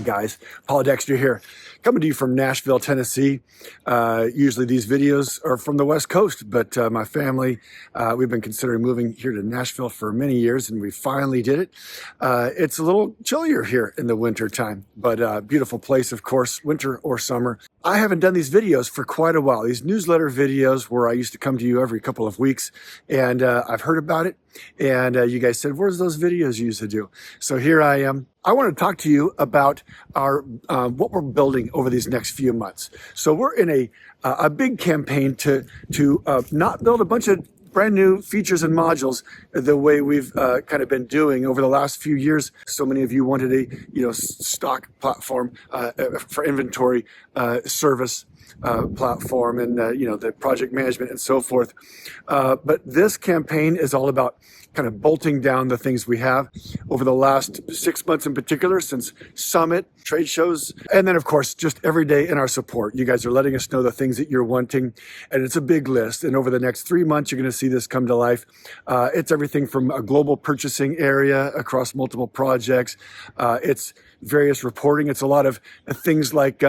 guys, Paul Dexter here, coming to you from Nashville, Tennessee. Usually these videos are from the West Coast, but my family, we've been considering moving here to Nashville for many years, and we finally did it. It's a little chillier here in the winter time, but beautiful place, of course, winter or summer. I haven't done these videos for quite a while, these newsletter videos where I used to come to you every couple of weeks, and I've heard about it, and you guys said, where's those videos you used to do? So here I am. I want to talk to you about our what we're building over these next few months. So we're in a big campaign to not build a bunch of brand new features and modules the way we've kind of been doing over the last few years. So many of you wanted a stock platform for inventory service platform and the project management and so forth. But this campaign is all about kind of bolting down the things we have over the last 6 months in particular, since Summit, trade shows, and then of course just every day in our support. You guys are letting us know the things that you're wanting, and it's a big list. And over the next 3 months, you're going to see this come to life. It's everything from a global purchasing area across multiple projects. It's various reporting. It's a lot of things like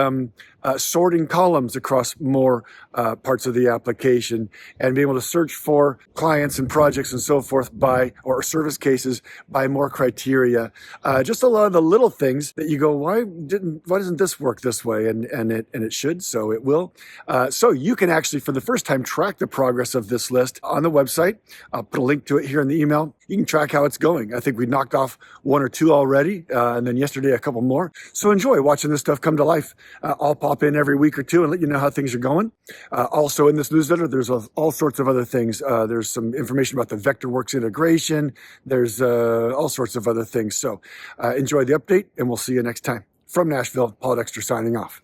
sorting columns across more parts of the application, and being able to search for clients and projects and so forth or service cases by more criteria. Just a lot of the little things that you go, why doesn't this work this way? And it should, so it will. So you can actually, for the first time, track the progress of this list on the website. I'll put a link to it here in the email. You can track how it's going. I think we knocked off 1 or 2 already, and then yesterday a couple more. So enjoy watching this stuff come to life. I'll pop in every week or two and let you know how things are going. Also in this newsletter, there's all sorts of other things. There's some information about the Vectorworks integration. There's all sorts of other things. So enjoy the update, and we'll see you next time. From Nashville, Paul Dexter signing off.